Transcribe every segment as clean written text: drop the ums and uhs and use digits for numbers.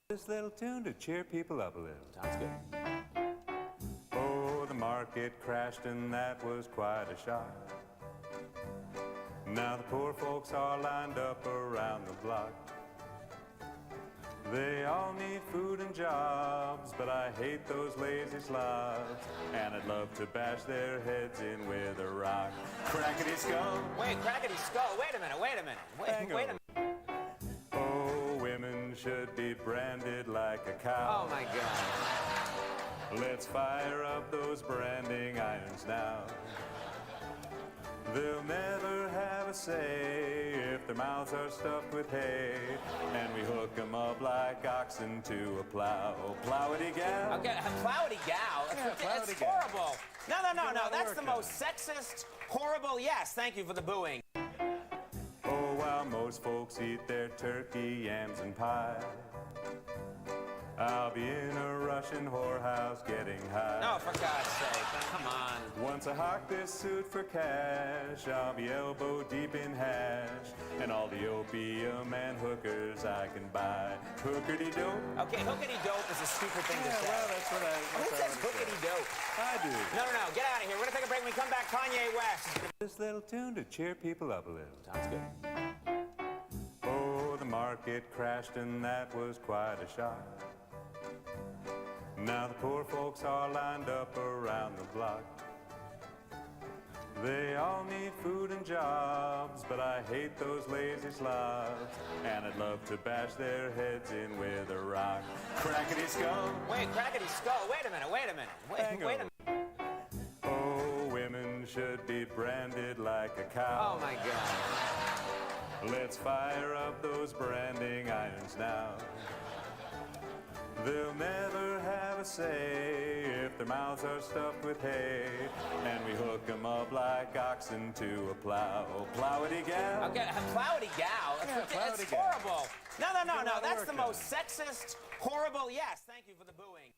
This little tune to cheer people up a little. Sounds good. Oh, the market crashed and that was quite a shock. Now the poor folks are lined up around the block. They all need food and jobs, but I hate those lazy slobs, and I'd love to bash their heads in with a rock. Crackety skull. Wait, crackety skull. Wait a minute. Wait a minute. Oh, women should be branded like a cow. Oh, my God. Let's fire up those branding irons now. They'll never have a say if their mouths are stuffed with hay, and we hook them up like oxen to a plow. Plowity gal. Okay, plowity gal. It's horrible. No. That's the most sexist, horrible. Yes, thank you for the booing. Oh, while most folks eat their turkey, yams, and pie, I'll be in a Russian whorehouse getting high. No, for God's sake, come on. Once I hawk this suit for cash, I'll be elbow deep in hash, and all the opium and hookers I can buy. Hookity-dope. Okay, hookity-dope is a stupid thing to say. Well, that's what I... Who says hookity-dope? I do. No, get out of here. We're going to take a break. When we come back, Kanye West. This little tune to cheer people up a little. Sounds good. Oh, the market crashed and that was quite a shock. Now the poor folks are lined up around the block. They all need food and jobs, but I hate those lazy slobs, and I'd love to bash their heads in with a rock. Crackety skull. Wait, crackety skull. Wait a minute. Wait a minute. Oh, women should be branded like a cow. Oh, my God. Let's fire up those branding irons now. They'll never have a say if their mouths are stuffed with hay, and we hook them up like oxen to a plow. Plowity gal. Okay, plowity gal. It's horrible. No. That's the most sexist, horrible. Yes, thank you for the booing.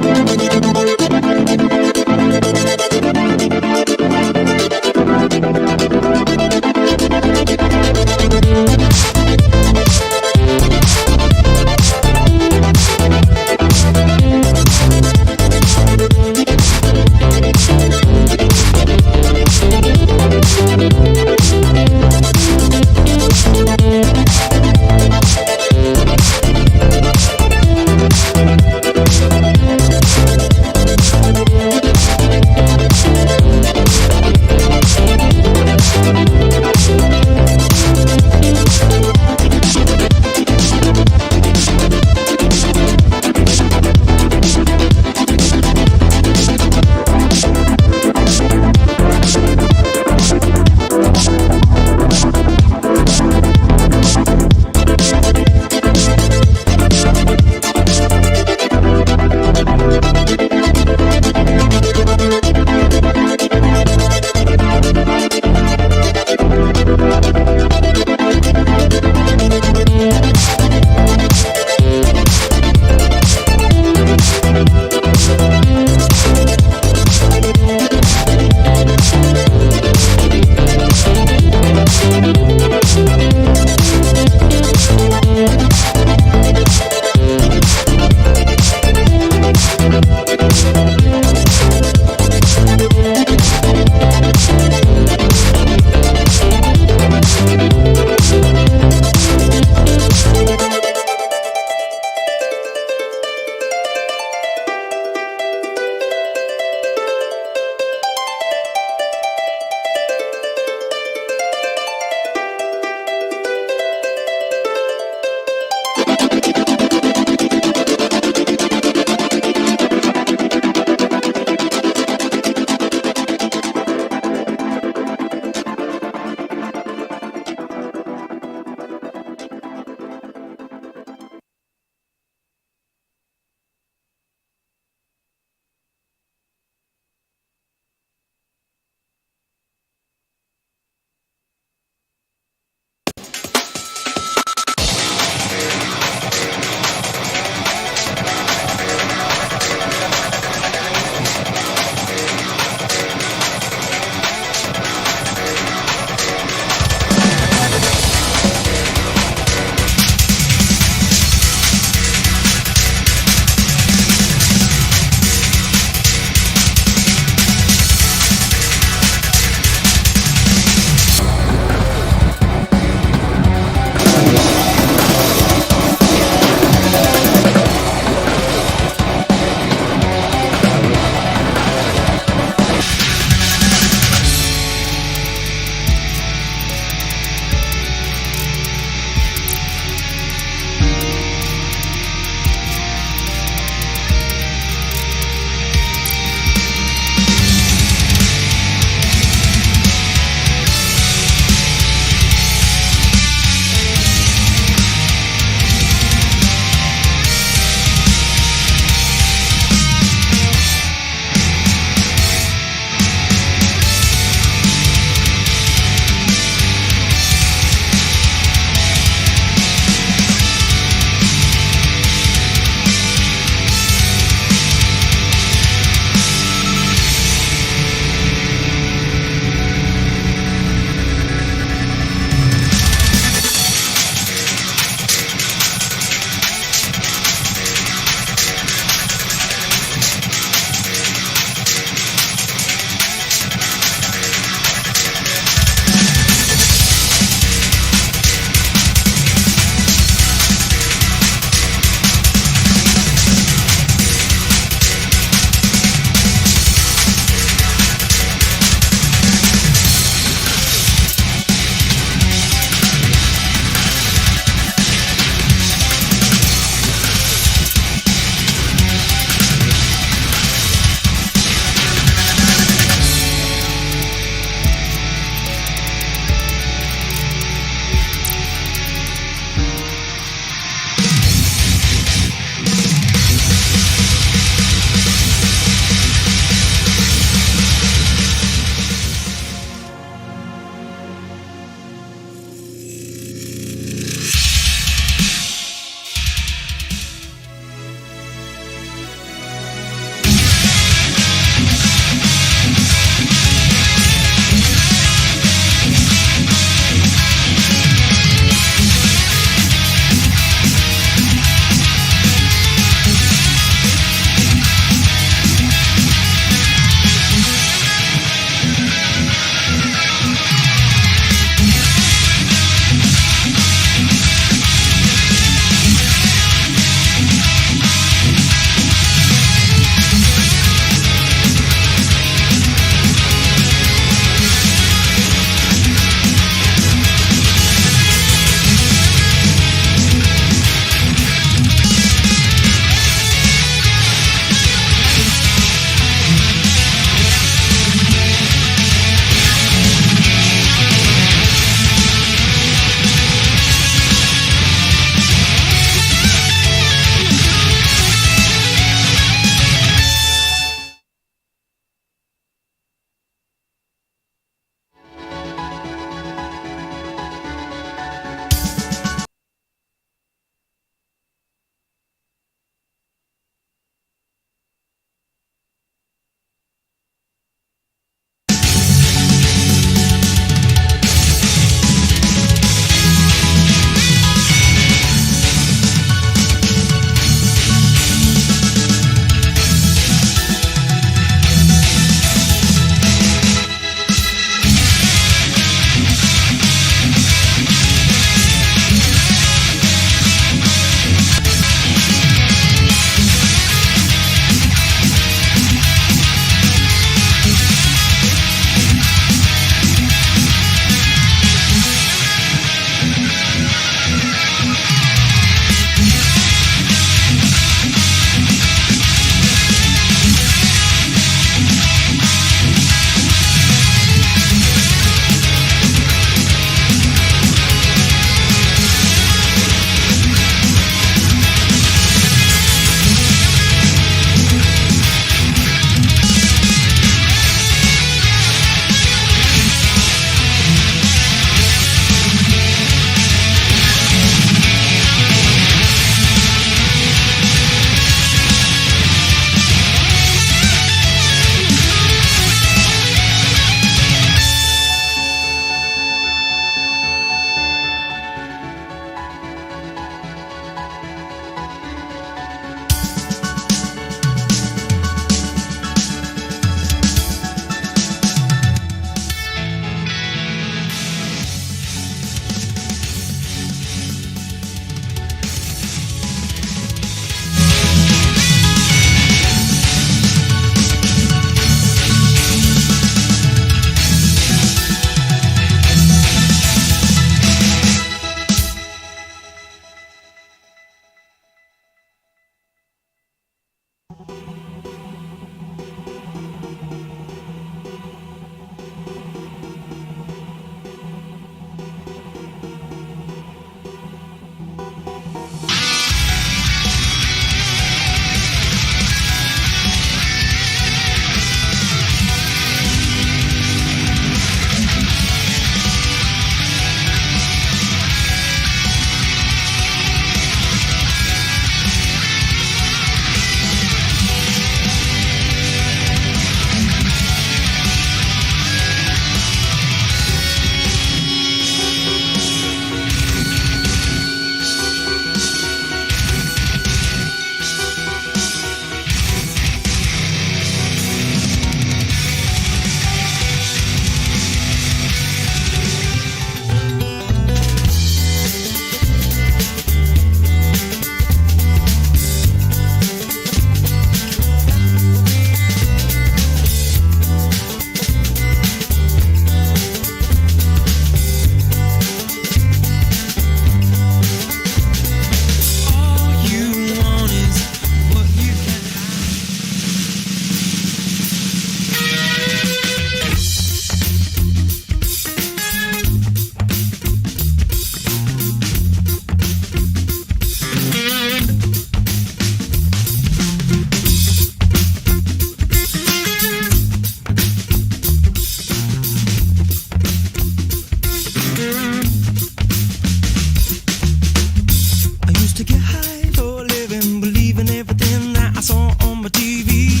my TV.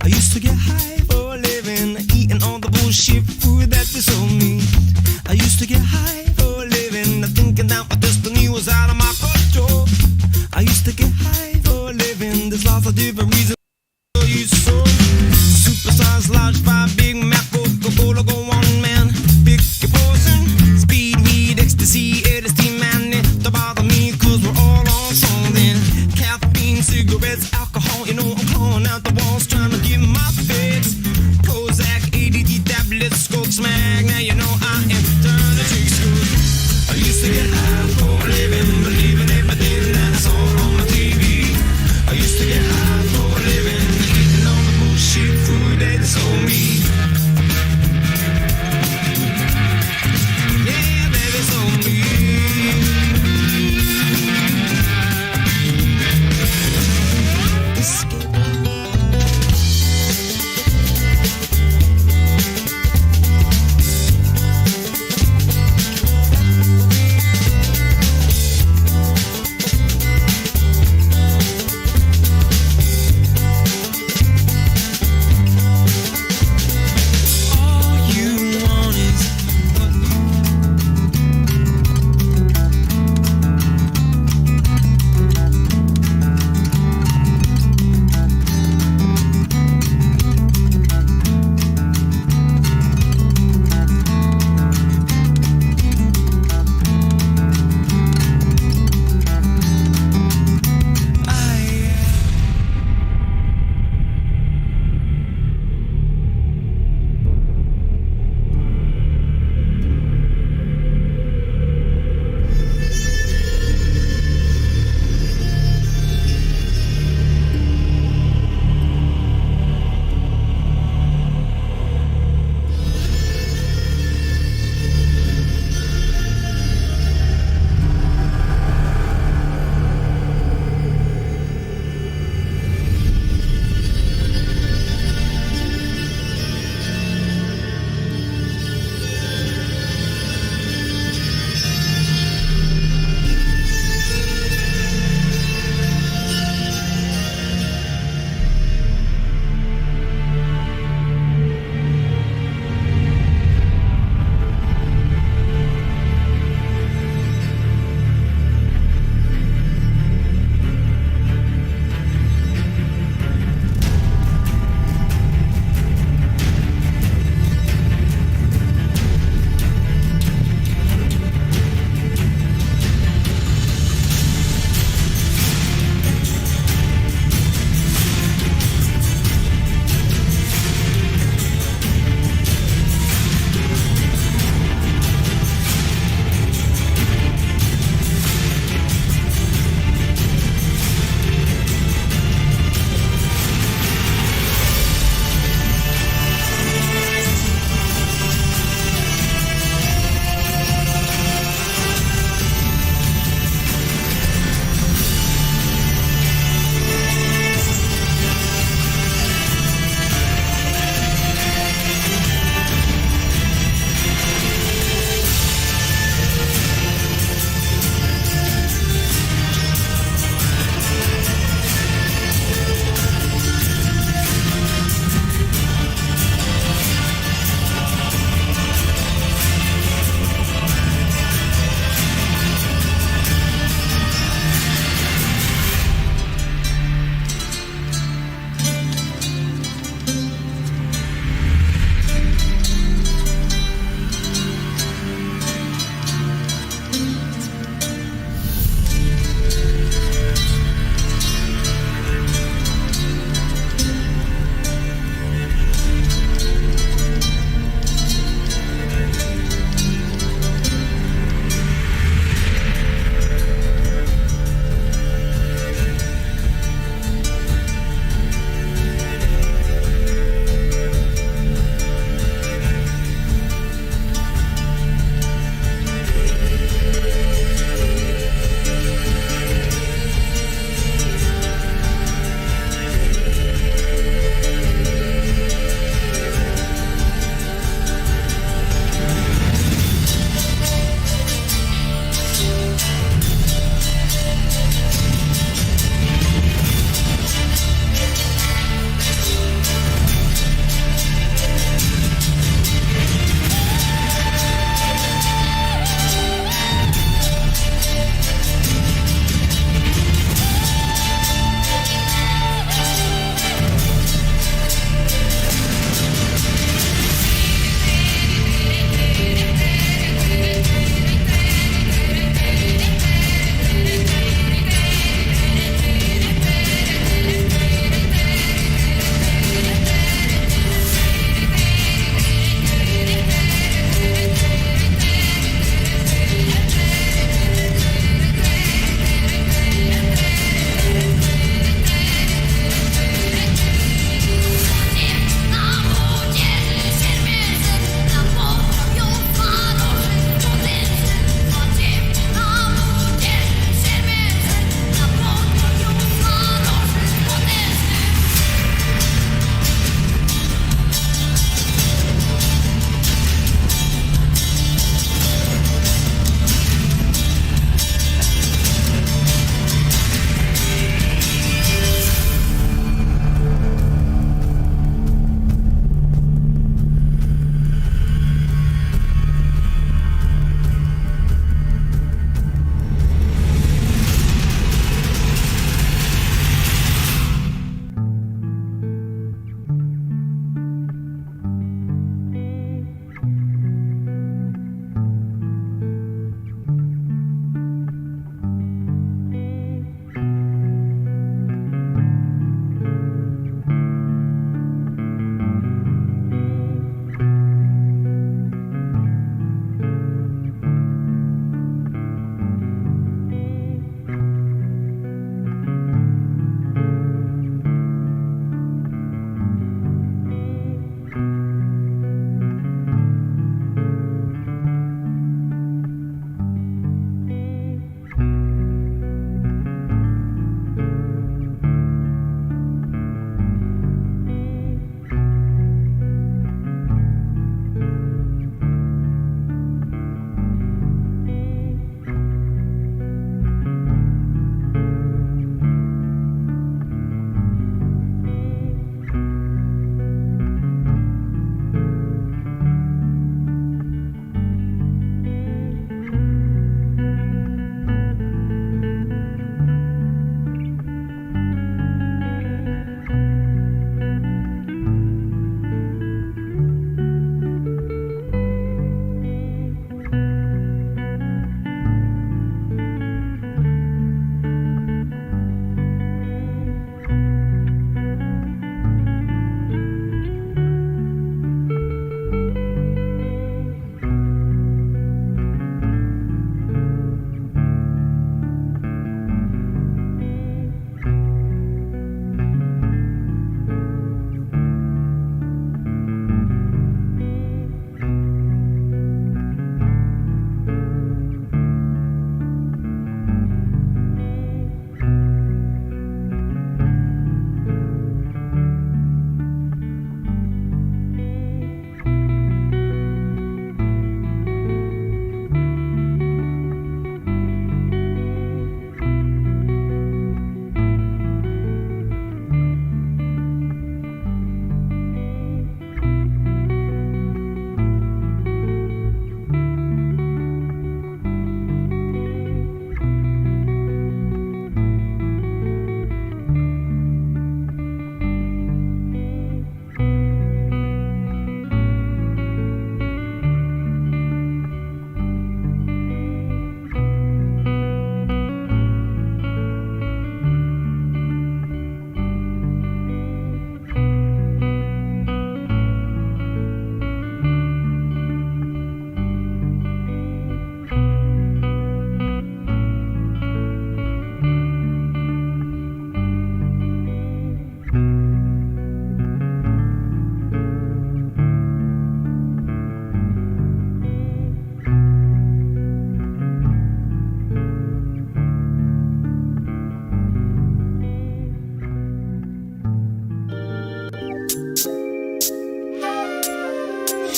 I used to get high for a living, eating all the bullshit food that they sold me. I used to get high for a living, thinking that my destiny was out of my control. I used to get high for a living, there's lots of different reasons. Superstars, large fry, Big Mac, Coca-Cola, go on, man. Pick your poison, speed, weed, ecstasy, LSD, man. Don't bother me, cause we're all on something. Caffeine, cigarettes, alcohol, you know I'm calling out the walls, trying to get my fix. Prozac, ADD, tablets, scope, smack. Now you know I am turning the tricks good. I used to get high for a living, believing everything that's all on my TV. I used to get high for a living, eating all the bullshit food that they sold me. Yeah, baby, sold me. Escape.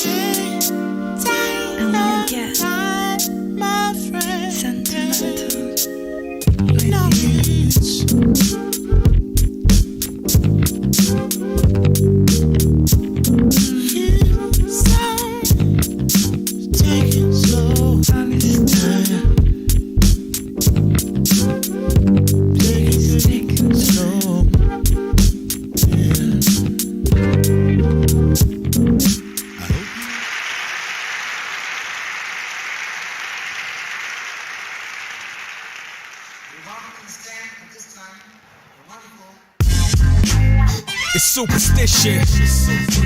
And when you get sentimental with you, take it slow, take it slow. It's superstition.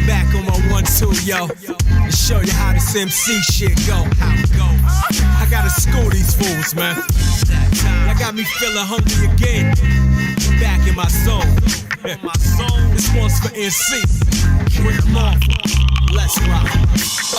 Back on my 1-2, yo. To show you how this MC shit go. How it goes. I gotta school these fools, man. I got me feeling hungry again. Back in my zone. This one's for NC. Rick Marvel. Let's rock.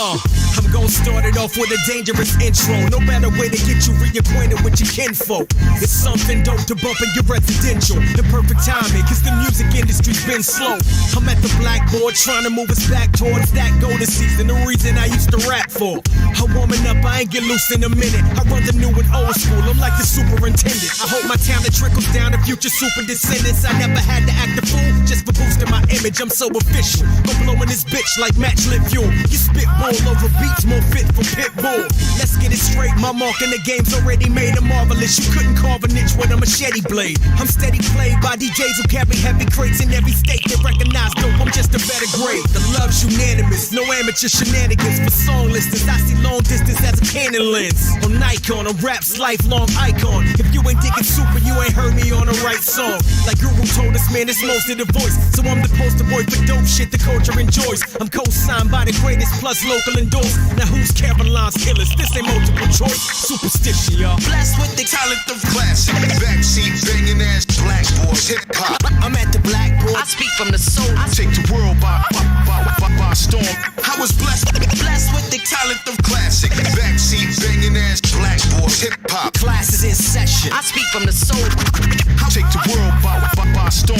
I'm gon' start it off with a dangerous intro. No better way to get you reacquainted with your kinfolk. It's something dope to bump in your residential. The perfect timing, cause the music industry's been slow. I'm at the blackboard trying to move us back towards that golden season. The reason I used to rap for. I'm warming up, I ain't get loose in a minute. I run the new and old school, I'm like the superintendent. I hope my talent trickles down to future super descendants. I never had to act a fool just for boosting my image. I'm so official. Go blowing this bitch like matchlit fuel. You spitball over beats more fit for Pitbull. Let's get it straight, my mark in the game's already made a marvelous. You couldn't carve a niche with a machete blade. I'm steady played by DJs who carry heavy crates in every state that recognize dope. I'm just a better grade. The love's unanimous, no amateur shenanigans for song listers. I see long distance as a Canon lens. On Nikon, a rap's lifelong icon. If you ain't digging super, you ain't heard me on the right song. Like Guru told us, man, it's most of the voice. So I'm the poster boy for dope shit the culture enjoys. I'm co-signed by the greatest plus local endorsed. Now who's Caroline's killers? This ain't multiple choice. Superstition, y'all. Blessed with the talent of classic, backseat banging ass black boys, hip hop. I'm at the blackboard. I speak from the soul. I take the world by storm. I was blessed with the talent of classic, backseat banging ass black boys, hip hop. Classes in session. I speak from the soul. I take the world by storm.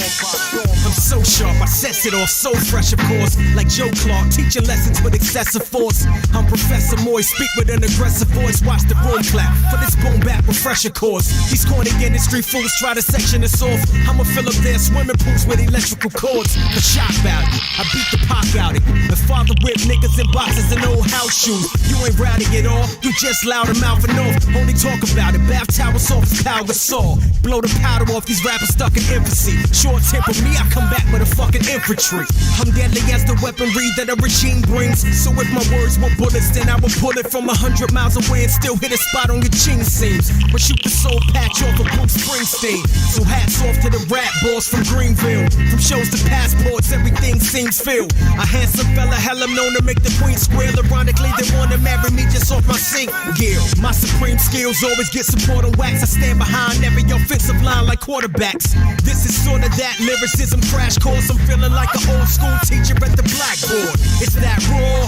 I'm so sharp, I sets it off so fresh, of course. Like Joe Clark, teaching lessons with excessive force. I'm Professor Moy, speak with an aggressive voice. Watch the room clap for this boom bap refresher course. These corny industry fools try to section us off. I'ma fill up their swimming pools with electrical cords. For shock value, I beat the Pac out of you. My father whipped niggas in boxes and old house shoes. You ain't rowdy at all, you just loud and mouthing off. Only talk about it, bath towel soft as Pau Gasol. Blow the powder off these rappers stuck in infancy. Short temper me, I come back with a fucking infantry. I'm deadly as the weaponry that a regime brings. So if my words were bullets, then I would pull it from 100 miles away and still hit a spot on your chin seams. Or shoot the soul patch off of Bruce Springsteen. So hats off to the rap boss from Greenville. From shows to passports, everything seems filled. A handsome fella, hell I'm known to make the queen squeal. Ironically, they wanna marry me just off my sink gear. My supreme skills always get support on wax. I stand behind every offensive line like quarterbacks. This is sort of that lyricism crash course. I'm feeling like an old school teacher at the blackboard. It's that raw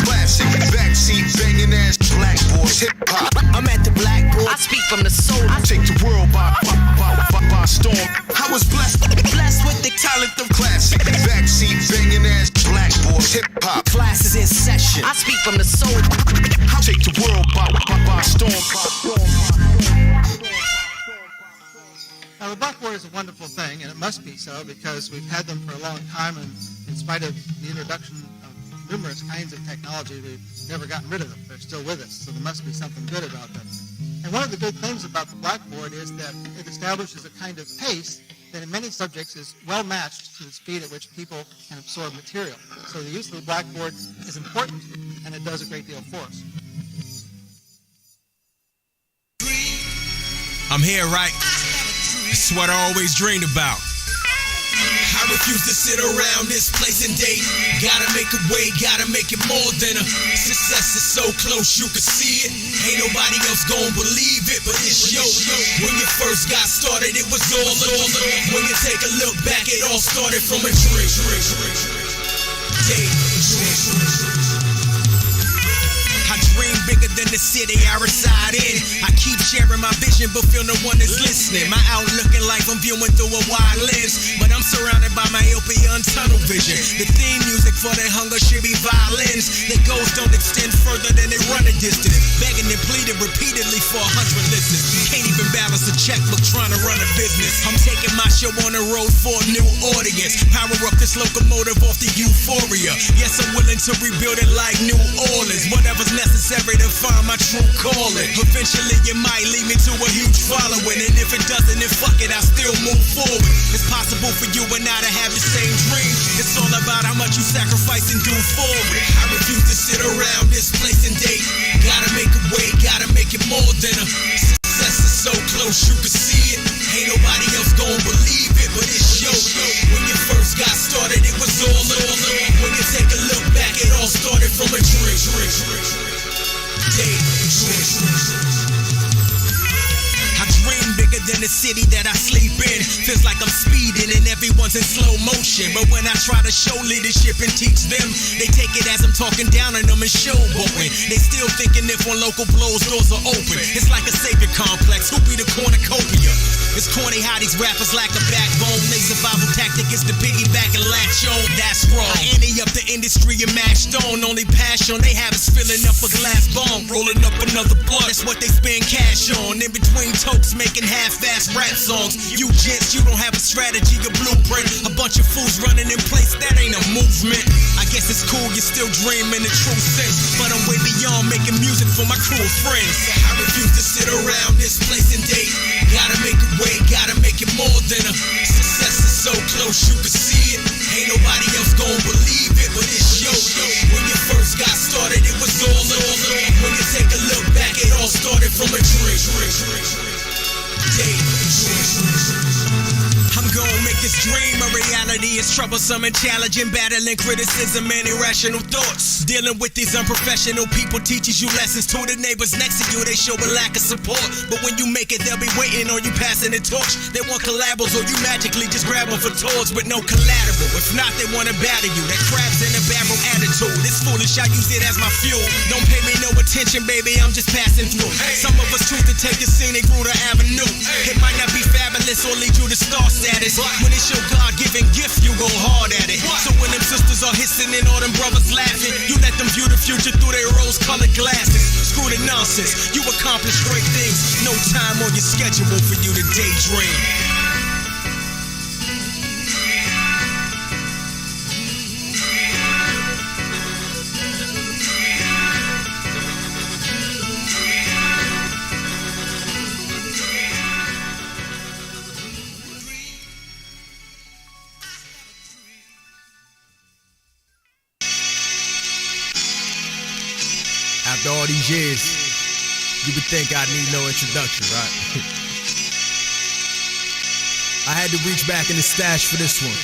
classic, backseat banging ass black boys, hip hop. I'm at the blackboard. I speak from the soul. I take the world by storm. I was blessed with the talent of classic, backseat banging ass black boys, hip hop. Classes in session. I speak from the soul. I take the world by storm. Now, the blackboard is a wonderful thing, and it must be so because we've had them for a long time, and in spite of the introduction of numerous kinds of technology, we've never gotten rid of them. They're still with us, so there must be something good about them. And one of the good things about the blackboard is that it establishes a kind of pace that in many subjects is well matched to the speed at which people can absorb material. So the use of the blackboard is important, and it does a great deal for us. I'm here, right? It's what I always dreamed about. I refuse to sit around this place and date. Gotta make a way, gotta make it more than a success is so close you can see it. Ain't nobody else gon' believe it, but it's yo. When you first got started, it was all. When you take a look back, it all started from a dream. I dream bigger than the city I reside in. I keep sharing my vision, but feel no one is listening. My outlook in life, I'm viewing through a wide lens, but I'm surrounded by myopia untouched. tunnel vision. The theme music for their hunger should be violins. Their goals don't extend further than they run a distance. Begging and pleading repeatedly for 100 listeners. Can't even balance a checkbook trying to run a business. I'm taking my show on the road for a new audience. Power up this locomotive off the euphoria. Yes, I'm willing to rebuild it like New Orleans. Whatever's necessary to find my true calling. Eventually it might lead me to a huge following. And if it doesn't, then fuck it, I'll still move forward. It's possible for you and I to have the same dream. It's all about how much you sacrifice and do for it. I refuse to sit around this place and date. Gotta make a way, gotta make it more than a success is so close you can see it. Ain't nobody else gon' believe it, but it's yo. When you first got started, it was all over. When you take a look back, it all started from a dream. I dream bigger than the city that I sleep in. Feels like I'm speeding and everyone's in slow motion. But when I try to show leadership and teach them, they take it as I'm talking down on them and showboating. They still thinking if one local blows, doors are open. It's like a savior complex. Who be the cornucopia? It's corny how these rappers lack a backbone. Their survival tactic is to piggyback and latch on. That's wrong. I ante up the industry and mashed on. Only passion they have is filling up a glass bomb, rolling up another blunt. That's what they spend cash on. In between tokes, making half-ass rap songs. You gents, you don't have a strategy, a blueprint. A bunch of fools running in place, that ain't a movement. I guess it's cool, you're still dreaming in true sense. But I'm way beyond making music for my crew of friends. I refuse to sit around this place and date. Gotta make a way, gotta make it more than a success is so close you can see it. Ain't nobody else gon' believe it, but it's yo. When you first got started, it was all over. When you take a look back, it all started from a dream. I'm gonna make this dream a reality. It's troublesome and challenging, battling criticism and irrational thoughts. Dealing with these unprofessional people teaches you lessons. To the neighbors next to you, they show a lack of support. But when you make it, they'll be waiting on you passing the torch. They want collabos or you magically just grab them for tours with no collateral. If not, they wanna battle you. That crabs in a barrel attitude. It's foolish, I use it as my fuel. Don't pay me no attention, baby, I'm just passing through. Some of us choose to take the scenic route or avenue. It might not be fabulous or lead you to star status. When it's your God-given gift, you go hard at it. So when them sisters are hissing and all them brothers laughing, you let them view the future through their rose-colored glasses. Screw the nonsense, you accomplish great things. No time on your schedule for you to daydream. After all these years, you would think I'd need no introduction, right? I had to reach back in the stash for this one.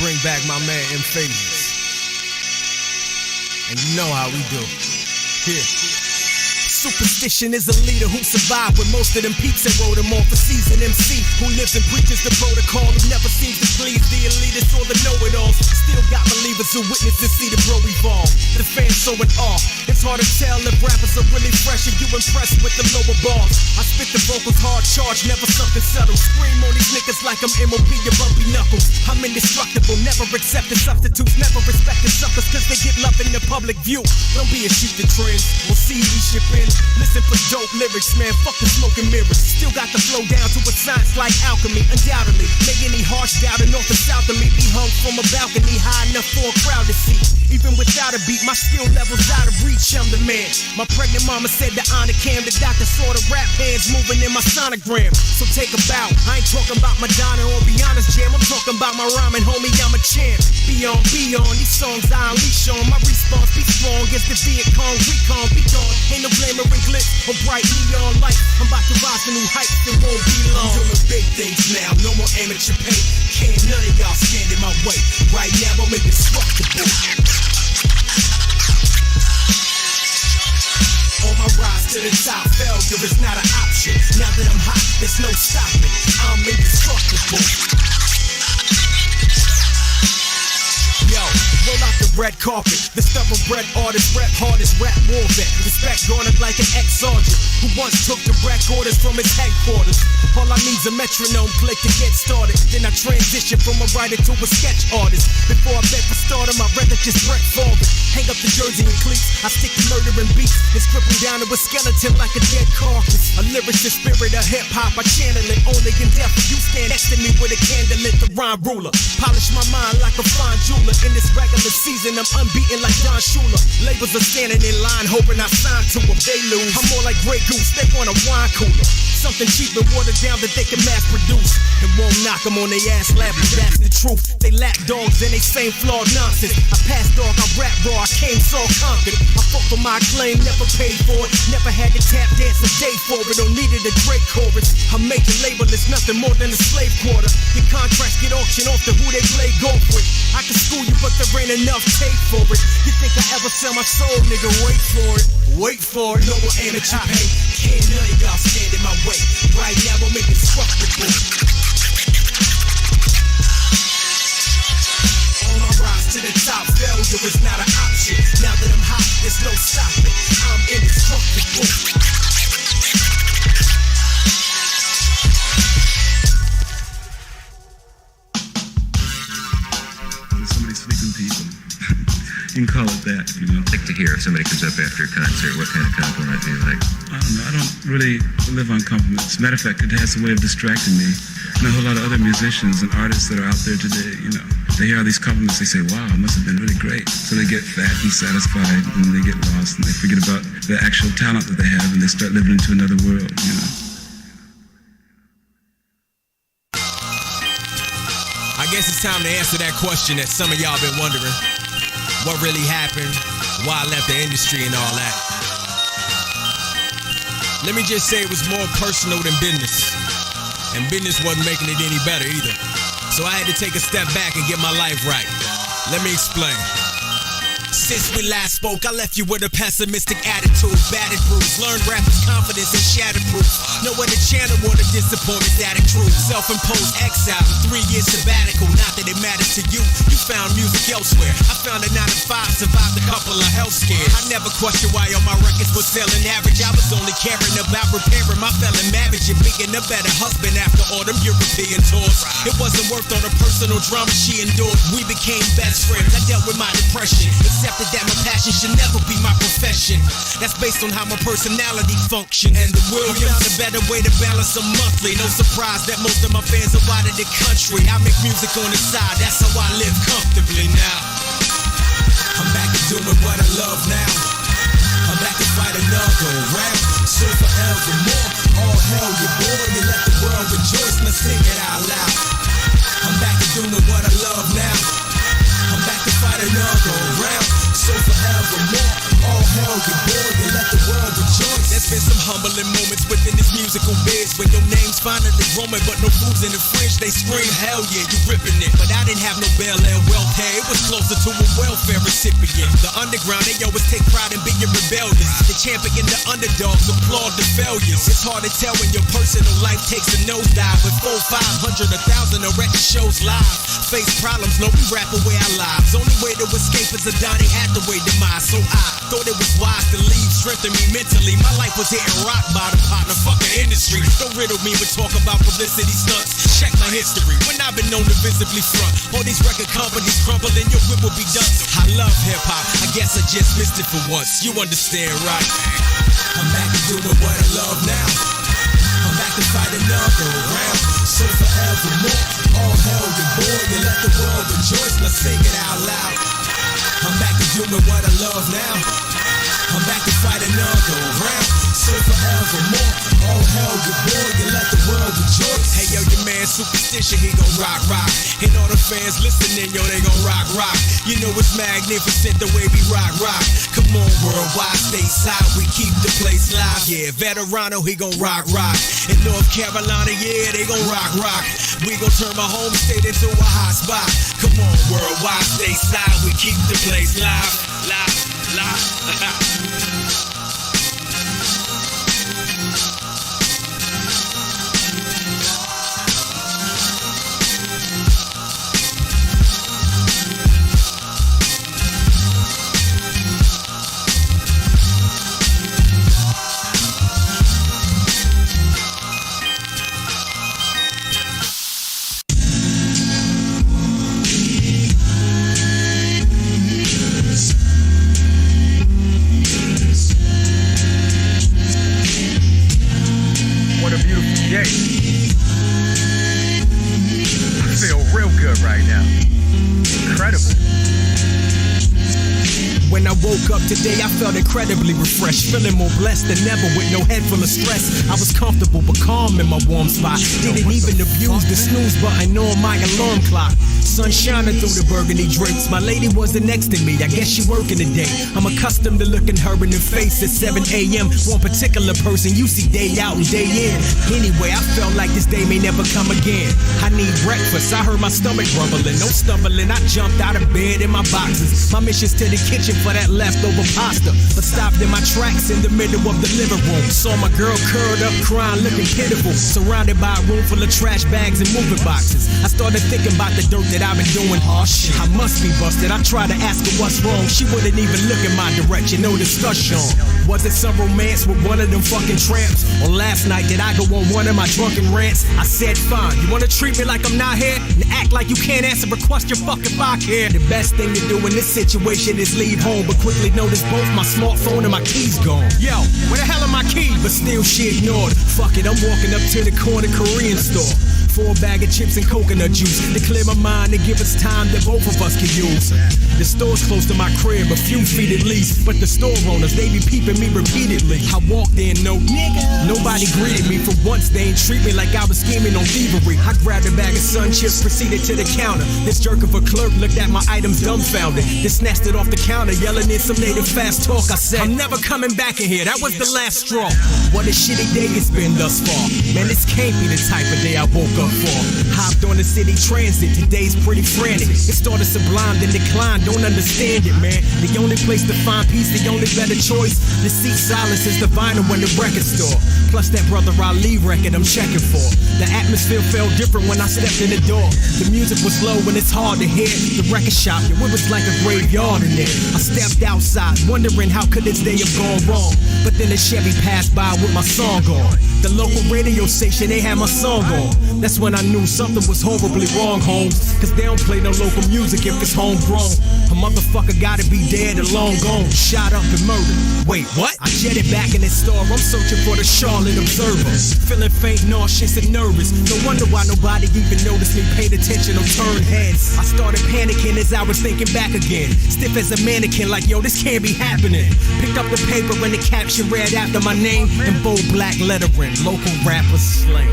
Bring back my man M. Phases. And you know how we do. Here. Superstition is a leader who survived with most of them peeps that wrote him off. A seasoned MC who lives and preaches the protocol, who never seems to please the elitists or the know-it-alls. Still got believers who witness to see the bro evolve. The fans so in awe. It's hard to tell if rappers are really fresh and you impressed with the lower bars. I spit the vocals hard charged, never something subtle. Scream on these niggas like I'm MOB, your bumpy knuckles. I'm indestructible, never accepting substitutes, never respecting suckers cause they get love in the public view. Don't be a sheep to trends, we'll see we ship in. Listen for dope lyrics, man, fuck the smoke and mirrors. Still got the flow down to a science like alchemy, undoubtedly. Make any harsh doubt in north and south of me be hung from a balcony high enough for a crowd to see. Even without a beat, my skill level's out of reach, I'm the man. My pregnant mama said to honor Cam, the doctor saw the rap hands moving in my sonogram. So take a bow, I ain't talking about Madonna or Rihanna's jam, I'm talking about my rhyming, homie, I'm a champ. Be on, these songs I unleash on. My response be strong as the Viet Cong, recon, be gone. Ain't no glamour and glitz or bright neon light. I'm about to rise to new heights, it won't be long. I'm doing big things now, no more amateur pay. Can't none of y'all stand in my way. Right now I'm indestructible. On my rise to the top, failure is not an option. Now that I'm hot, there's no stopping. I'm indestructible. Yo, roll out the red carpet. The thoroughbred artist, rap hardest, rap war vet. Respect garnered like an ex-sergeant who once took direct orders from his headquarters. All I need's a metronome click to get started. Then I transition from a writer to a sketch artist. Before I bet for stardom, I'd rather just break forward. Hang up the jersey and cleats. I stick to murdering beats and strip them down to a skeleton like a dead carcass. A lyricist spirit of hip-hop, I channel it only in death. You stand next to me with a candle lit, the rhyme ruler. Polish my mind like a fine jeweler. In this regular season, I'm unbeaten like Don Shula. Labels are standing in line hoping I sign to them. They lose. I'm more like Grey Goose, they want a wine cooler. Something cheap and watered down that they can mass produce. And won't knock them on their ass laughing, that's the truth. They lap dogs and they same flawed nonsense. I pass dog, I rap raw, I came so conquered. I fought for my claim, never paid for it. Never had to tap dance a day for it, or needed a Drake chorus. A major label is nothing more than a slave quarter. Your contracts get auctioned off to who they play golf with. I can school you, but there ain't enough tape for it. You think I ever sell my soul, nigga, wait for it. Wait for it, no more amateur pay. Can't none of y'all stand in my way. Right now I'm making destructible. On my rise to the top, failure is not an option. Now that I'm hot, there's no stopping. I'm indestructible. There's so many sleeping people. You can call it that, you know. Like to hear if somebody comes up after a concert, what kind of compliment do you like? I don't know. I don't really live on compliments. Matter of fact, it has a way of distracting me. And a whole lot of other musicians and artists that are out there today, you know, they hear all these compliments, they say, wow, it must have been really great. So they get fat and satisfied and they get lost and they forget about the actual talent that they have and they start living into another world, you know. I guess it's time to answer that question that some of y'all been wondering. What really happened, why I left the industry and all that. Let me just say it was more personal than business. And business wasn't making it any better either. So I had to take a step back and get my life right. Let me explain. Since we last spoke, I left you with a pessimistic attitude, battered bruise, learned rappers' confidence and shattered proof. No other channel or the disappointment that it true. Self-imposed exile, 3 years sabbatical, not that it matters to you. You found music elsewhere. I found a 9 to 5, survived a couple of health scares. I never questioned why all my records were selling average. I was only caring about repairing my felon marriage and being a better husband after all them European tours. It wasn't worth all the personal drama she endured. We became best friends. I dealt with my depression. Accepted that my passion should never be my profession. That's based on how my personality functions. And the Williams found a better way to balance them monthly. No surprise that most of my fans are out of the country. I make music on the side, that's how I live comfortably now. I'm back to doing what I love now. I'm back to fight another round. So forevermore, all hell you boy, you let the world rejoice, let's sing it out loud. I'm back to doing what I love now. I'm back to fight another round. So forevermore, all hell you boy, you let the world rejoice. There's been some humbling moments within this musical biz when your name's finally growing, but no food's in the fridge. They scream, hell yeah, you ripping it. But I didn't have no Bel Air welfare. It was closer to a welfare recipient. The underground, they always take pride in being rebellious. The champion, the underdogs applaud the failures. It's hard to tell when your personal life takes a nosedive. With 400, 500, 1,000 of record shows live. Face problems, no, we rap away our lives. Only way to escape is a Donny Hathaway demise. So I thought it was wise to leave, strengthen me mentally. My life was hitting rock bottom, partner, fuck the industry. Don't riddle me with talk about publicity stunts. Check my history, when I've been known to visibly front. All these record companies crumbling, your whip will be done. I love hip-hop, I guess I just missed it for once. You understand, right? I'm back to doing what I love now. I'm back to fight another round. So forevermore, all hell you boy, you let the world rejoice, let's sing it out loud. I'm back to doing what I love now. I'm back to fight another round. So forevermore, all hell you boy, you let the world rejoice. Hey yo, your man Superstition, he gon' rock. And all the fans listening, yo, they gon' rock. You know it's magnificent the way we rock. Come on, worldwide, stateside, we keep the place live. Yeah, Veterano, he gon' rock. In North Carolina, yeah, they gon' rock. We gon' turn my home state into a hot spot. Come on, worldwide, stateside, we keep the place live. woke up today, I felt incredibly refreshed, feeling more blessed than ever with no head full of stress. I was comfortable but calm in my warm spot. Didn't even abuse the snooze button on my alarm clock. Sun shining through the burgundy drapes. My lady wasn't next to me, I guess she working today. I'm accustomed to looking her in the face at 7 a.m. One particular person you see day out and day in. Anyway, I felt like this day may never come again. I need breakfast, I heard my stomach rumbling. No stumbling, I jumped out of bed in my boxes. My mission's to the kitchen for that leftover pasta, but stopped in my tracks in the middle of the living room. Saw my girl curled up, crying, looking pitiful, surrounded by a room full of trash bags and moving boxes. I started thinking about the dirt that I've been doing. Oh shit, I must be busted. I tried to ask her what's wrong. She wouldn't even look in my direction, no discussion. Was it some romance with one of them fucking tramps? Or last night did I go on one of my drunken rants? I said fine, you wanna treat me like I'm not here? And act like you can't answer a question, fuck if I care. The best thing to do in this situation is leave home, but quickly notice both my smartphone and my keys gone. Yo, where the hell are my keys? But still she ignored. Fuck it, I'm walking up to the corner Korean store. 4 bag of chips and coconut juice to clear my mind and give us time that both of us can use. The store's close to my crib, a few feet at least, but the store owners, they be peeping me repeatedly. I walked in, no nigga. Nobody greeted me. For once, they ain't treat me like I was scheming on thievery. I grabbed a bag of Sun Chips, proceeded to the counter. This jerk of a clerk looked at my items dumbfounded, then snatched it off the counter, yelling in some native fast talk. I said, I'm never coming back in here, that was the last straw. What a shitty day it's been thus far. Man, this can't be the type of day I woke up for. Hopped on the city transit, today's pretty frantic. It started sublime, then declined, don't understand it, man. The only place to find peace, the only better choice to seek silence is the vinyl in the record store. Plus that Brother Ali record I'm checking for. The atmosphere felt different when I stepped in the door. The music was low and it's hard to hear. The record shop, it was like a graveyard in there. I stepped outside, wondering how could this day have gone wrong. But then a Chevy passed by with my song on. The local radio station, they had my song on. That's when I knew something was horribly wrong, Holmes. Cause they don't play no local music if it's homegrown. A motherfucker gotta be dead and long gone, shot up and murdered. Wait, what? I jetted back in the store, I'm searching for the Charlotte Observer. Feeling faint, nauseous and nervous. No wonder why nobody even noticed me, paid attention or turned heads. I started panicking as I was thinking back again. Stiff as a mannequin, like yo, this can't be happening. Picked up the paper and the caption read after my name in bold black lettering, local rapper slain.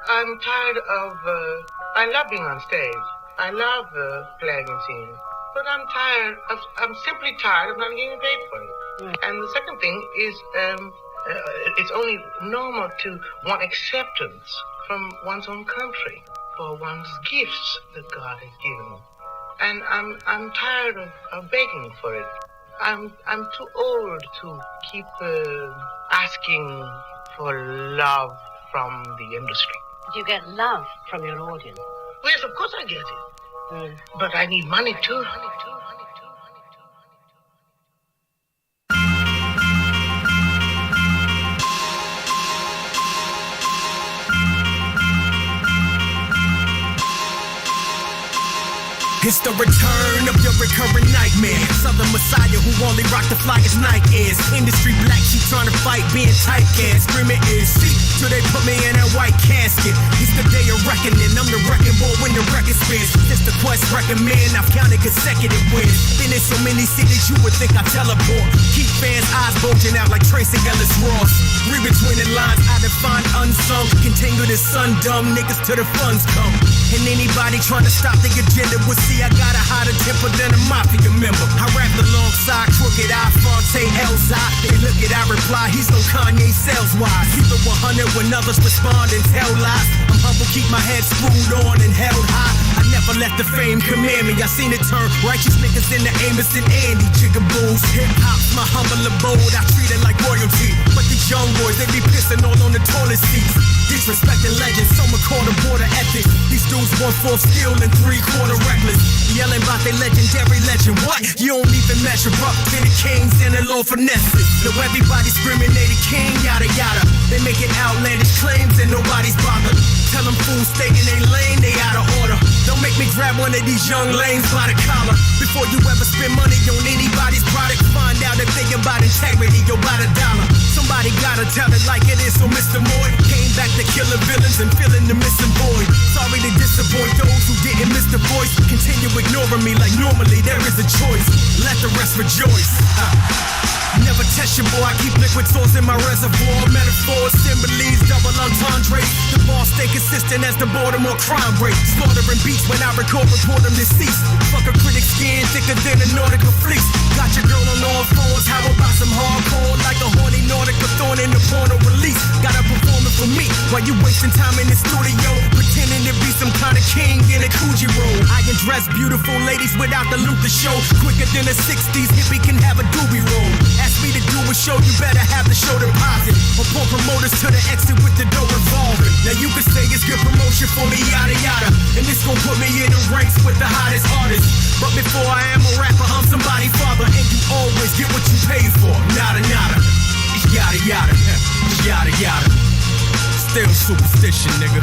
I'm tired of, I love being on stage. I love playing and singing. But I'm simply tired of not getting paid for it. And the second thing is, it's only normal to want acceptance from one's own country for one's gifts that God has given. And I'm tired of begging for it. I'm too old to keep asking for love from the industry. Do you get love from your audience? Well, yes, of course I get it. But I need money too. It's the return of your recurring nightmare. Southern Messiah who only rock the flyest night is. Industry black, she trying to fight being typecast. Screaming is see till they put me in that white casket. It's the day of reckoning, I'm the wrecking ball when the record spins. It's the quest recommend, I've counted consecutive wins. Been in so many cities you would think I teleport. Keep fans' eyes bulging out like Tracy Ellis Ross. Read between the lines, I define unsung. Continue to sun dumb niggas till the funds come. And anybody trying to stop the agenda will see I got a hotter temper than a mafia member. I rapped alongside Crooked I, Fonte, Elzai. They look at I reply, he's no Kanye sales-wise. Keep it 100 when others respond and tell lies. I'm humble, keep my head screwed on and held high. I never let the fame command me. I seen it turn righteous niggas into Amos and Andy jigaboos. Hip-hop's my humble abode, I treat it like royalty. But these young boys, they be pissing all on the toilet seats. Disrespecting legends, some are called a border ethic. These dudes 1/4 skill and 3/4 reckless. Yelling about their legendary legend. What? You don't even measure up to the kings and the Lord finesses. Now everybody screaming they the king, yada yada. They making outlandish claims and nobody's bothered. Tell them fools stay in their lane, they out of order. Don't make me grab one of these young lames by the collar. Before you ever spend money on anybody's product, find out if they about integrity, yo, by the dollar. Somebody gotta tell it like it is, so Mr. Moy came back to killing villains and filling the missing void. Sorry to disappoint those who didn't miss the voice. Continue ignoring me like normally there is a choice. Let the rest rejoice. Never test your boy, I keep liquid souls in my reservoir. Metaphors, similes, double entendres. The ball stay consistent as the Baltimore crime rate. Slaughtering beats when I record, report them deceased. Fuck a critic skin, thicker than a Nordica fleece. Got your girl on all fours, how about some hardcore? Like a horny Nordica thorn in the porno release. Gotta perform it for me, while you wasting time in the studio. Pretending to be some kind of king in a Coogee roll. I can dress beautiful ladies without the Luther show. Quicker than the 60s, hippie can have a doobie roll. Ask me to do a show, you better have the show deposit. Or pull promoters to the exit with the door revolving. Now you can say it's good promotion for me, yada yada. And this gon' put me in the ranks with the hottest artists. But before I am a rapper, I'm somebody's father. And you always get what you pay for, nada nada. Yada yada, yada yada. Still superstition, nigga.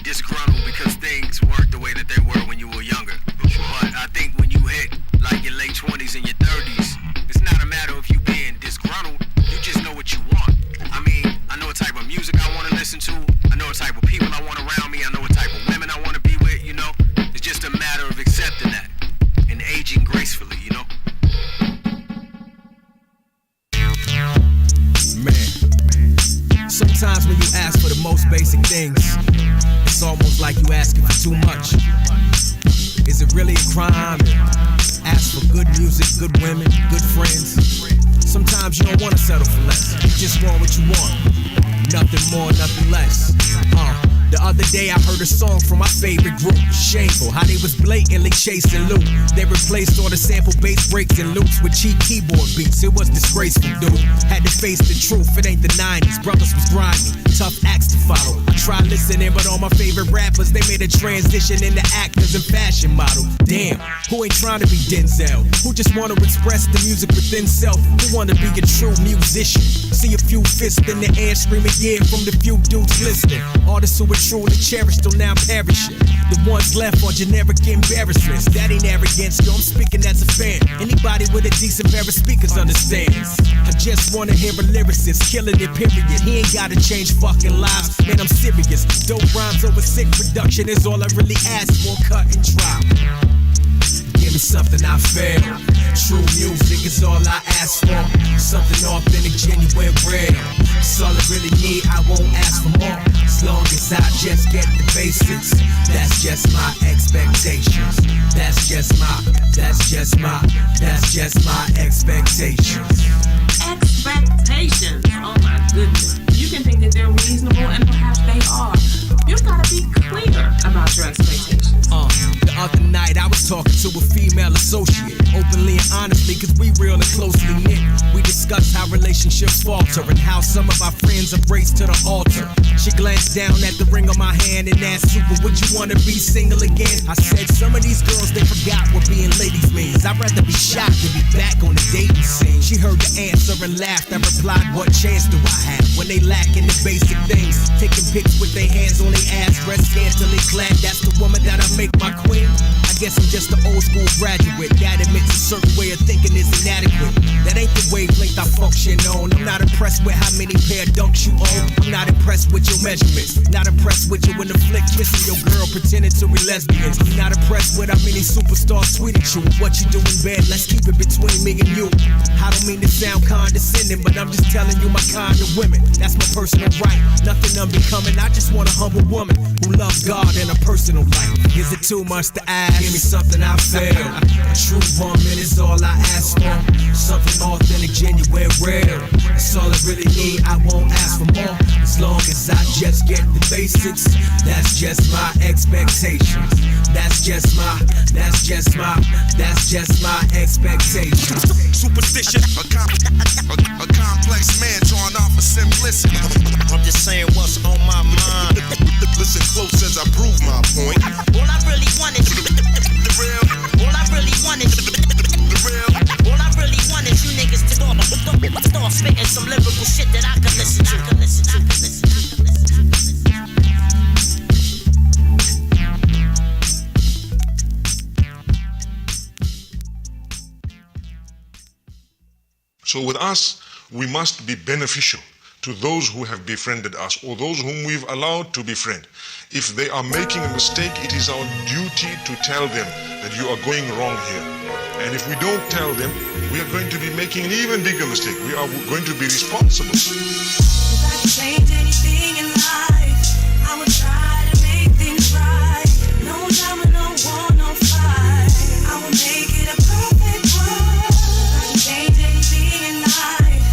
Disgruntled because things weren't the way that they were when you were younger. But I think when you hit like your late 20s and your 30s, it's not a matter of you being disgruntled. You just know what you want. I mean, I know what type of music I want to listen to. I know what type of people I want around me. I know what type of women I want to be with, you know. It's just a matter of accepting that and aging gracefully, you know. Man, sometimes when you ask for the most basic things, it's almost like you asking for too much. Is it really a crime to ask for good music, good women, good friends? Sometimes you don't want to settle for less. You just want what you want. Nothing more, nothing less. The other day I heard a song from my favorite group. Shameful how they was blatantly chasing loot. They replaced all the sample bass breaks and loops with cheap keyboard beats. It was disgraceful, dude. Had to face the truth, it ain't the 90s. Brothers was grinding, tough acts to follow. I tried listening, but all my favorite rappers, they made a transition into actors and fashion models. Damn, who ain't trying to be Denzel? Who just want to express the music within self? Who want to be a true musician? See a few fists in the air screaming yeah from the few dudes listening. Artists who were truly cherished till now perishing. The ones left are generic embarrassments. That ain't arrogance, yo, I'm speaking as a fan. Anybody with a decent pair of speakers understands. I just wanna hear a lyricist killing it, period. He ain't gotta change fucking lives, man, I'm serious. Dope rhymes over sick production is all I really ask for, cut and drop. Give me something I feel. True music is all I ask for. Something authentic, genuine, real. That's all I really need, I won't ask for more. As long as I just get the basics. That's just my expectations. That's just my expectations. Expectations, oh my goodness. You can think that they're reasonable, and perhaps they are. You've got to be clear about your expectations. The other night I was talking to a female associate, openly and honestly, cause we real and closely knit. We discussed how relationships falter and how some of our friends have raced to the altar. She glanced down at the ring on my hand and asked, Super, would you wanna be single again? I said, some of these girls, they forgot what being ladies means. I'd rather be shocked than be back on the dating scene. She heard the answer and laughed. I replied, what chance do I have when they lack in the basic things? Taking pics with their hands on their ass, dressed scantily clad, that's the woman that I make my queen. I guess I'm just an old school graduate that admits a certain way of thinking is inadequate. That ain't the wavelength I function on. I'm not impressed with how many pair of dunks you own. I'm not impressed with your measurements. Not impressed with you in the flick kissing your girl pretending to be lesbians. I'm not impressed with how many superstars tweeted you. What you do in bed, let's keep it between me and you. I don't mean to sound condescending, but I'm just telling you my kind of women. That's my personal right. Nothing unbecoming. I just want a humble woman who loves God and a personal life. Is it too much to ask? Give me something I feel. A true woman is all I ask for. Something authentic, genuine, real. That's all I really need, I won't ask for more. As long as I just get the basics. That's just my expectations. That's just my expectations. Superstition, a complex man drawn off of simplicity. I'm just saying what's on my mind. Listen close as I prove my point. All I really want is So with us, we must be beneficial to those who have befriended us or those whom we've allowed to befriend. If they are making a mistake, it is our duty to tell them that you are going wrong here. And if we don't tell them, we are going to be making an even bigger mistake. We are going to be responsible. If I could change anything in life, I would try to make things right. No drama, no war, no fight. I would make it a perfect world. If I could change anything in life,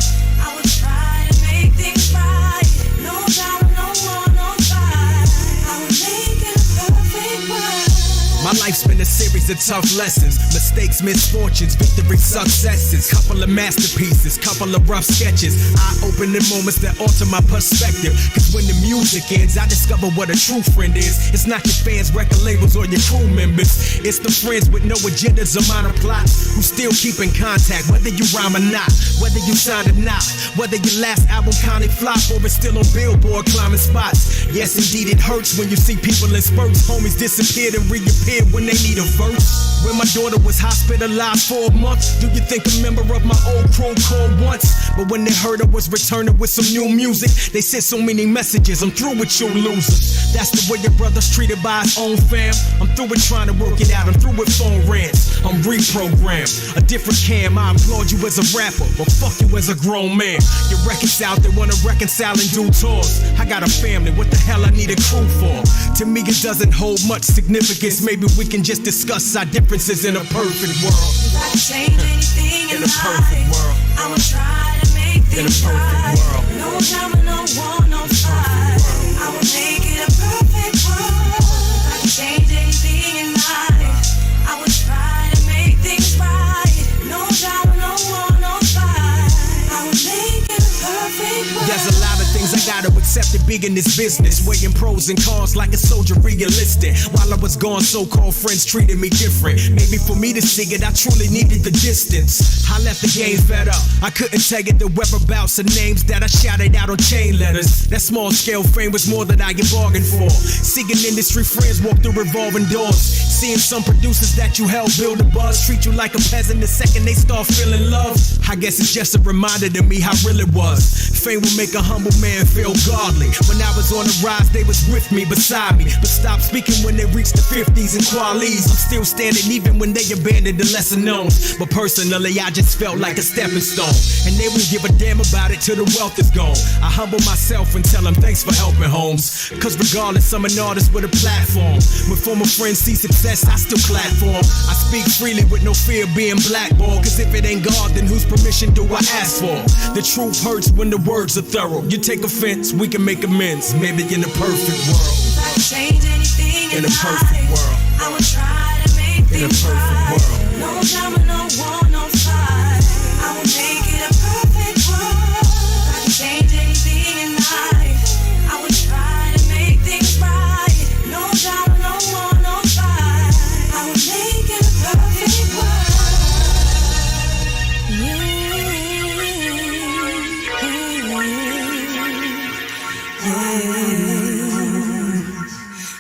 I would try to make things right. No drama, no war, no fight. I would make it a perfect world. My life's been a series of tough lessons, mistakes, misfortunes, victories, successes, couple of masterpieces, couple of rough sketches, eye-opening moments that alter my perspective. Cause when the music ends, I discover what a true friend is. It's not your fans, record labels, or your crew members. It's the friends with no agendas or minor plots who still keep in contact, whether you rhyme or not, whether you signed or not, whether your last album counted flop or it's still on Billboard climbing spots. Yes, indeed, it hurts when you see people in spurts. Homies disappeared and reappeared when they need a verse. When my daughter was hospitalized for a month, do you think a member of my old crew called once? But when they heard I was returning with some new music, they sent so many messages, I'm through with you losers. That's the way your brother's treated by his own fam. I'm through with trying to work it out, I'm through with phone rants. I'm reprogrammed, a different cam. I applaud you as a rapper, but fuck you as a grown man. Your records out, they wanna reconcile and do tours. I got a family, what the hell I need a crew for? To me it doesn't hold much significance. Maybe we can just discuss our differences in a perfect world. If I could change anything in a perfect world, I would try to make things right. No drama, no war, no fight. I would make it a perfect world. If I could change anything in life, I would try to make things right. No drama, no war, no fight. I would make it a perfect world. There's a lot of things I gotta accept to be in this business, weighing pros and cons like a soldier realistic. While I was gone, so-called friends treated me different. Maybe for me to see it, I truly needed the distance. I left the game fed up, I couldn't take it. The whereabouts of names that I shouted out on chain letters. That small scale fame was more than I could bargain for. Seeing industry friends walk through revolving doors. Seeing some producers that you held build a buzz, treat you like a peasant the second they start feeling love. I guess it's just a reminder to me how real it was. Fame will make a humble man feel godly. When I was on the rise, they was with me, beside me, but stopped speaking when they reached the 50s and qualities. I'm still standing even when they abandoned the lesser known. But personally, I just felt like a stepping stone, and they won't give a damn about it till the wealth is gone. I humble myself and tell them thanks for helping, Holmes. Cause regardless, I'm an artist with a platform. When former friends see success, I still clap for them. I speak freely with no fear of being blackballed. Cause if it ain't God, then whose permission do I ask for? The truth hurts when the words are thorough. You take offense, we can make amends. Maybe in a perfect world. If I could change anything in a perfect world, I would try to make things right. No drama, no war, no fight. I would make it a perfect world. If I could change anything in life, I would try to make things right. No drama, no war, no fight. I would make it a perfect world.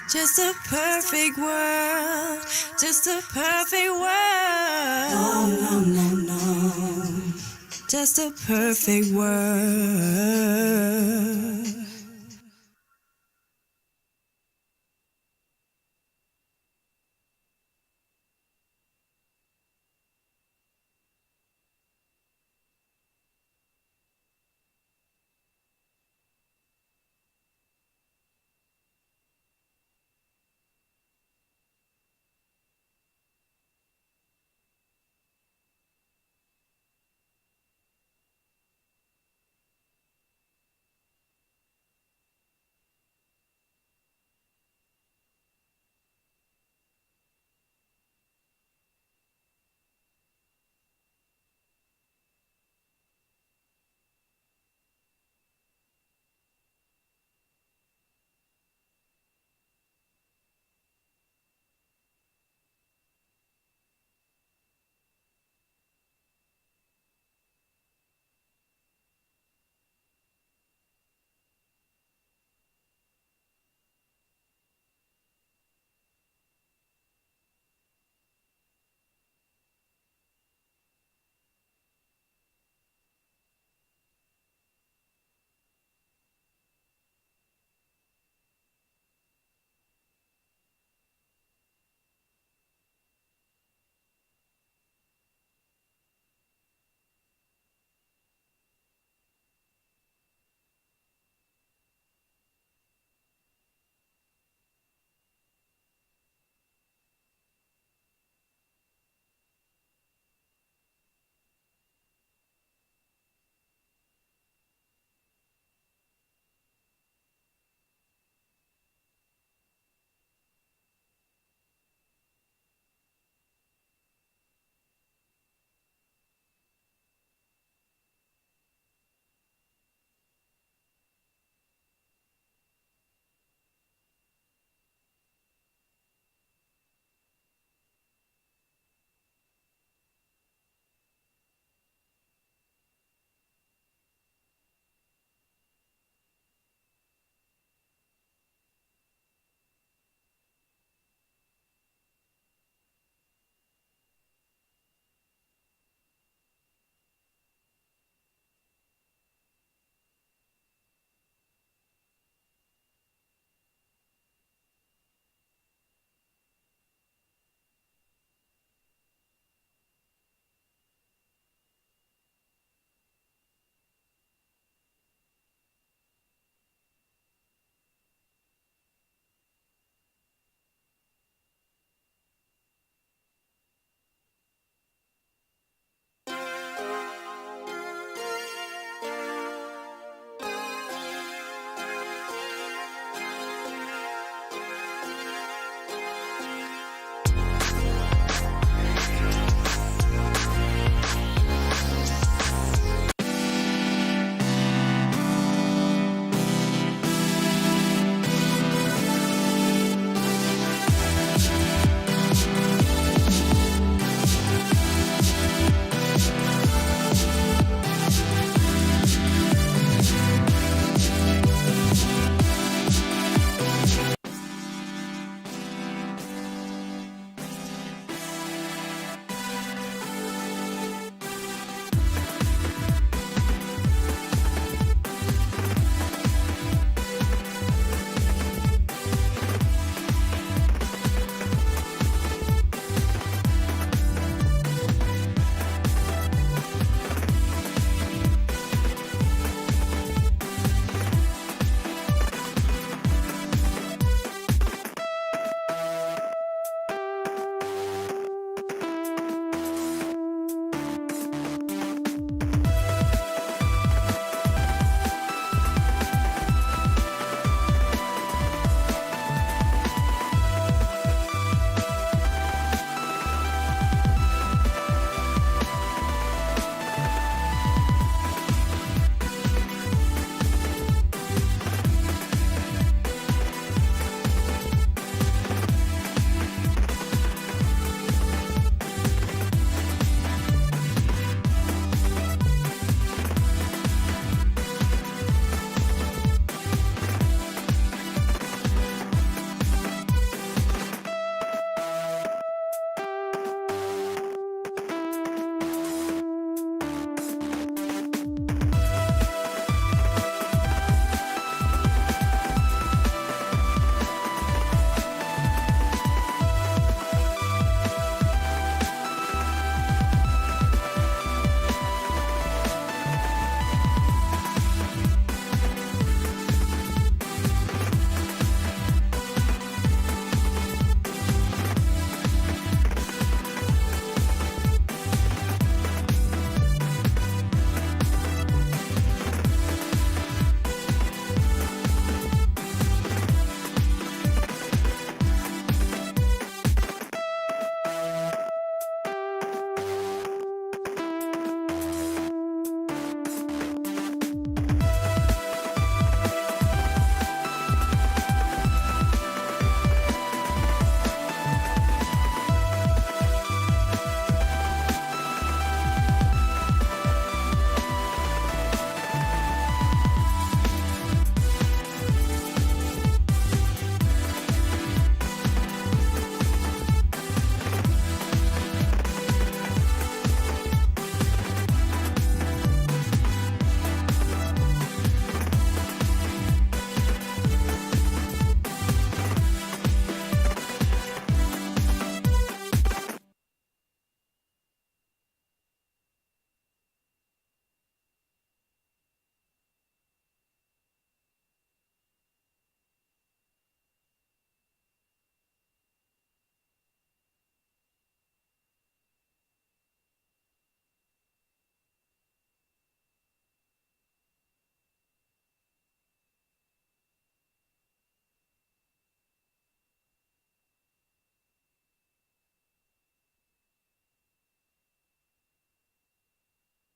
Just a perfect world, just a perfect world. No, no, no, no. Just a perfect world.